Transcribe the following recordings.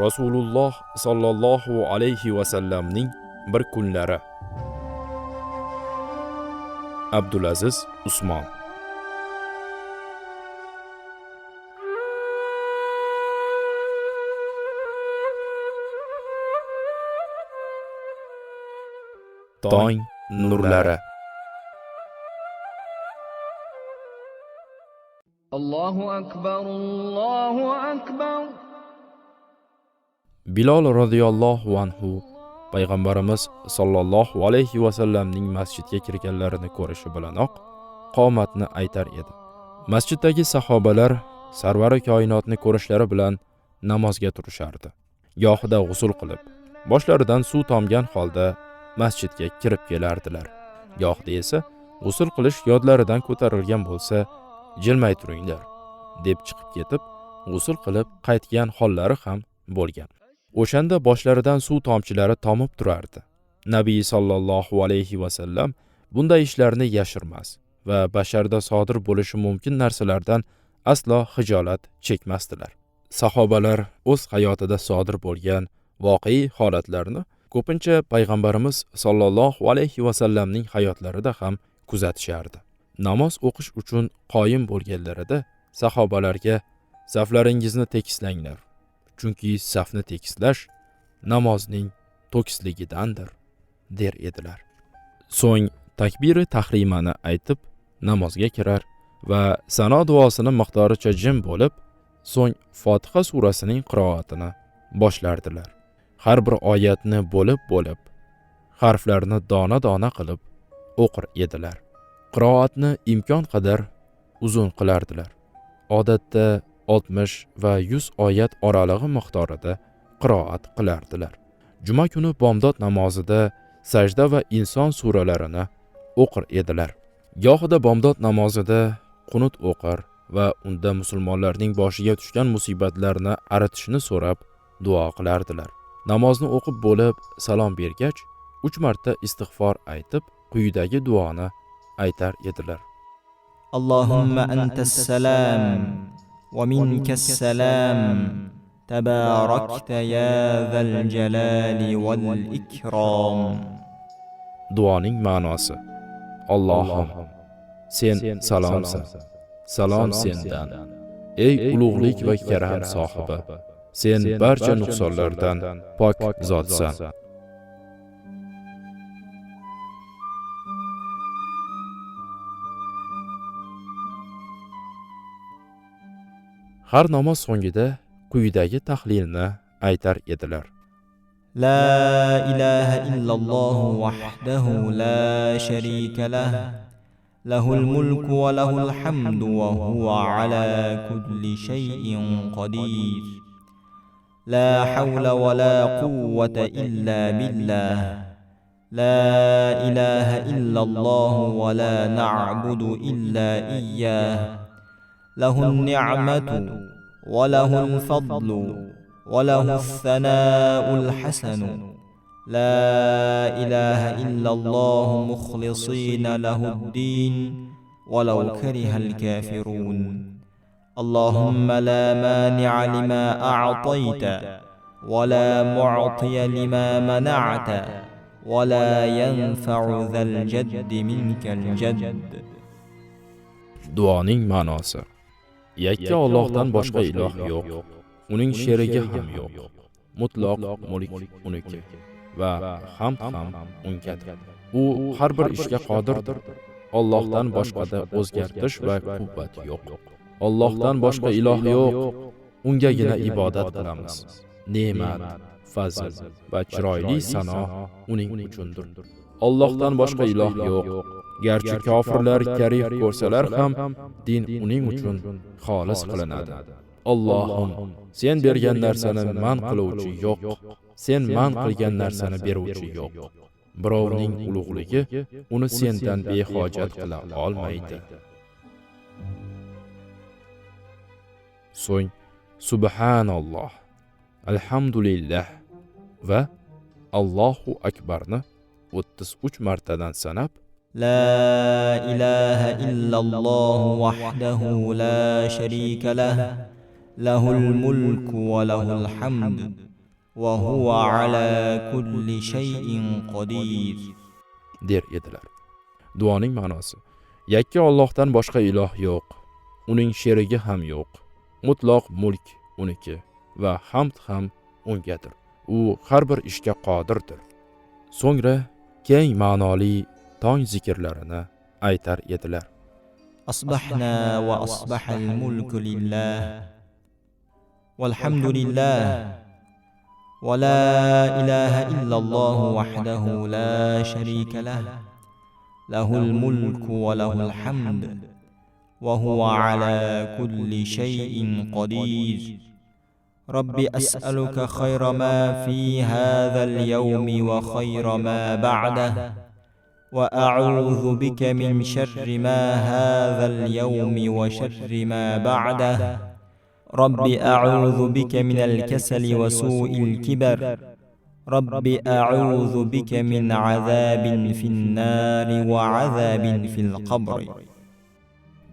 Rasululloh sallallohu alayhi va sallamning bir kunlari. Abdulaziz Usmon. Tong nurlari. Allohu akbar, Allohu akbar. Bilol radhiyallohu anhu payg'ambarimiz sallallohu alayhi va sallamning masjidga kirganlarini ko'rishi bilanoq qomatni aytar edi. Masjiddagi sahobalar sarvari koinotni ko'rishlari bilan namozga turishardi. Gohida g'usl qilib, boshlaridan suv tomgan holda masjidga kirib kelardilar. Gohida esa g'usl qilish yodlaridan ko'tarilgan bo'lsa, jilmay turinglar deb chiqib ketib, g'usl qilib qaytgan hollari ham bo'lgan. O'shanda boshlaridan suv tomchilari tomib turardi. Nabiy sallallohu alayhi va sallam bunday ishlarni yashirmas va basharda sodir bo'lishi mumkin narsalardan aslo hijolat chekmasdilar. Sahobalar o'z hayotida sodir bo'lgan voqei holatlarni ko'pincha payg'ambarimiz sallallohu alayhi va sallamning hayotlarida ham kuzatishardi. Namoz o'qish uchun qoyim bo'lganlarida sahobalarga saflaringizni tekislanglar, chunki safni tekislash namozning to'kisligidandir der edilar. So'ng takbiri tahrimani aytib namozga kirar va sano duosini miqdoricha jim bo'lib, so'ng Fotiha surasining qiroatini boshlardilar. Har bir oyatni bo'lib, harflarni dona-dona qilib o'qir edilar. Qiroatni imkon qadar uzun qilardilar. Odatda 60 va 100 oyat oralig'i miqdorida qiroat qilardilar. Juma kuni bomdod namozida sajda va inson suralarini o'qir edilar. Gohida bomdod namozida qunut o'qir va unda musulmonlarning boshiga tushgan musibatlarni aritishni so'rab duo qilardilar. Namozni o'qib bo'lib salom bergach, 3 marta istig'for aytib, quyidagi duoni aytar edilar. Allohumma antas salam va minkas salam, tabarakta ya zal jalali wal ikram. Duoning ma'nosi: Allohim, sen salomsan, salom sendan, ey ulug'lik va karam sohibi, sen barcha nuqsonlardan pok zotsan. Har namoz so'ngida quyidagi tahlilni aytar edilar. La ilaha illalloh wahdahu la sharika lah, lahul mulku wa lahul hamdu wa huwa ala kulli shay'in qadir. La hawla wa la quwwata illa billah. La ilaha illalloh wa la na'budu illa iyyah. له النعمة وله الفضل وله الثناء الحسن. لا إله إلا الله مخلصين له الدين ولو كره الكافرون. اللهم لا مانع لما أعطيت ولا معطي لما منعت ولا ينفع ذا الجد منك الجد. Duoning ma'nosi: yakka Allohdan boshqa iloh yo'q, uning sherigi ham yo'q. Mutlaq mulk uniki va hamd ham ungadir. U har bir ishga qodirdir. Allohdan boshqada o'zgartirish va quvvat yo'q. Allohdan boshqa iloh yo'q, ungagina ibodat qilamiz. Ne'mat, fazl va chiroyli sano uning uchundir. Allohdan boshqa iloh yo'q. Garchi kofirlar karih ko'rsalar ham din uning uchun xolis qilinadi. Allohim, sen bergan narsani man qiluvchi yo'q, sen man qilgan narsani beruvchi yo'q. Birovning ulug'ligi uni sendan behojat qila olmaydi. So'ng subhanalloh, alhamdulillah va Allohu akbarni 33 martadan sanab, لا إله إلا الله وحده لا شريك له له الملك وله الحمد وهو على كل شيء قدير. der edilar. Duoning ma'nosi: yakka Allohdan boshqa iloh yo'q, uning sherigi ham yo'q. Mutlaq mulk uniki va hamd ham ungadir. U har bir ishga qodirdir. So'ngra keng ma'noli tong zikrlarini aytar edilar. أصبحنا وأصبح الملك لله والحمد لله ولا إله إلا الله وحده لا شريك له له الملك وله الحمد وهو على كل شيء قدير. رب أسألك خير ما في هذا اليوم وخير ما بعده وأعوذ بك من شر ما هذا اليوم وشر ما بعده. رب أعوذ بك من الكسل وسوء الكبر. رب أعوذ بك من عذاب في النار وعذاب في القبر.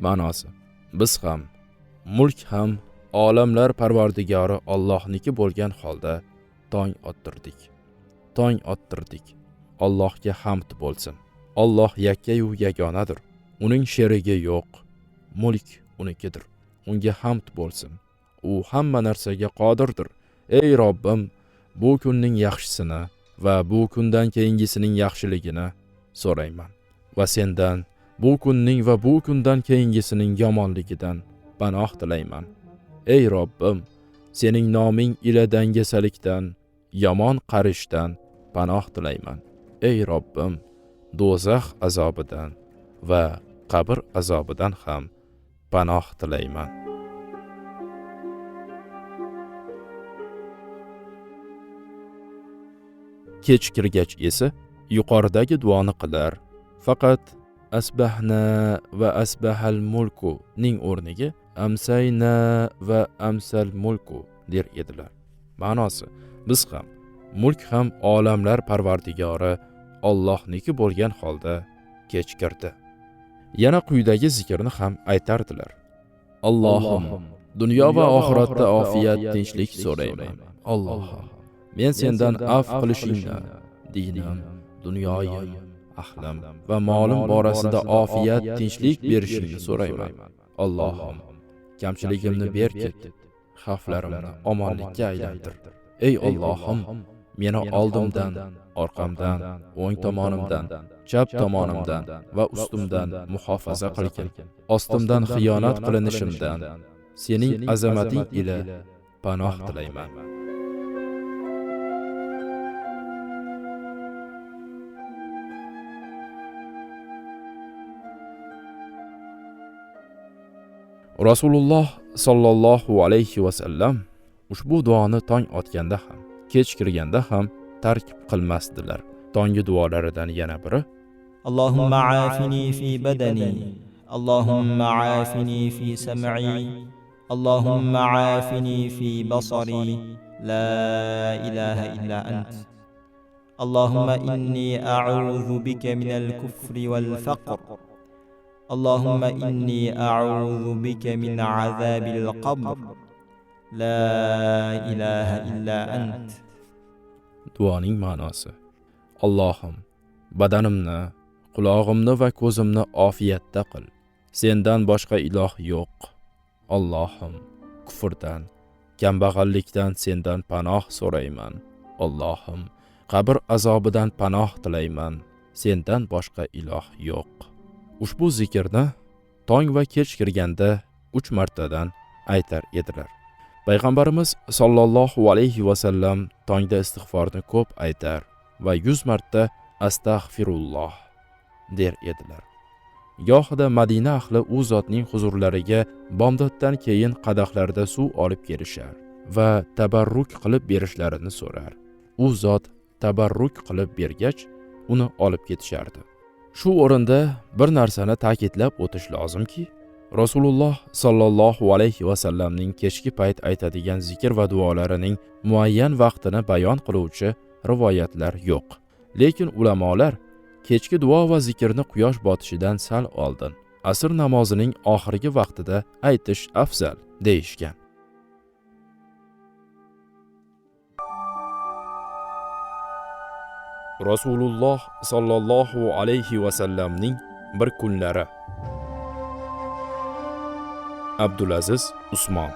Ma'nosi: biz ham, mulk ham olamlar parvardigori Allohniki bo'lgan holda tong ottirdik. Tong ottirdik. Allohga hamd bo'lsin. Alloh yakka-yu yagonadir. Uning sherigi yo'q. Mulk unikidir. Unga hamd bo'lsin. U hamma narsaga qodirdir. Ey Robbim, bu kunning yaxshisini va bu kundan keyingisining yaxshiligini so'rayman va sendan bu kunning va bu kundan keyingisining yomonligidan panoh tilayman. Ey Robbim, sening noming ila dangasalikdan, yomon qarishdan panoh tilayman. Ey Robbim, do'zax azobidan va qabr azobidan ham panoh tilayman. Kech kirgach esa yuqoridagi duoni qilar. Faqat asbahna va asbahal mulku ning o'rniga amsayna va amsal mulku der edilar. Ma'nosi: biz ham, mulk ham olamlar parvardigori Allohniki bo'lgan holda kech kirdi. Yana quyidagi zikrni ham aytardilar. Allohim, dunyo va oxiratda ofiyat, tinchlik so'rayman. Allohim, men sendan af qilishingni, dinim, dunyoyim, ahlim va molim borasida ofiyat, tinchlik berishingni so'rayman. Allohim, kamchiligimni berkit, xavflarimni omonlikka aylantir. Ey Allohim, meni oldimdan, orqamdan, o'ng tomonimdan, chap tomonimdan va ustimdan muhofaza qilgin. Ostimdan xiyonat qilinishimdan sening azamating ila panoh tilayman. Rasululloh sallallohu alayhi va sallam ushbu duoni tong otganda ham, kech kirganda ham tark qilmasdilar. Tongi duolaridan yana biri: Allohumma aafini fi badani, Allohumma aafini fi sam'i, Allohumma aafini fi basari, la ilaha illa ant. Allahumma inni a'udhu bika min al-kufri wal-faqr. Allahumma inni a'udhu bika min 'adhabil qabr. La ilaha illa ant. Duoning ma'nosi: Allohim, badanimni, qulog'imni va ko'zimni ofiyatda qil. Sendan boshqa iloh yo'q. Allohim, kufrdan, kambag'allikdan sendan panoh so'rayman. Allohim, qabr azobidan panoh tilayman. Sendan boshqa iloh yo'q. Ushbu zikrni tong va kech kirganda 3 martadan aytar edilar. Payg'ambarimiz sallallohu alayhi va sallam tongda istig'forni ko'p aytar va 100 marta astag'firulloh der edilar. Gohida Madina ahli u zotning huzurlariga bomdoddan keyin qadahlarda suv olib kelishar va tabarruk qilib berishlarini so'rar. U zot tabarruk qilib bergach, uni olib ketishardi. Shu o'rinda bir narsani ta'kidlab o'tish lozimki, Rasululloh sallallohu alayhi va sallamning kechki payt aytadigan zikr va duolarining muayyan vaqtini bayon qiluvchi rivoyatlar yo'q. Lekin ulamolar kechki duo va zikrni quyosh botishidan sal oldin, asr namozining oxirgi vaqtida aytish afzal deyishgan. Rasululloh sallallohu alayhi va sallamning bir kunlari. Abdulaziz Usmon.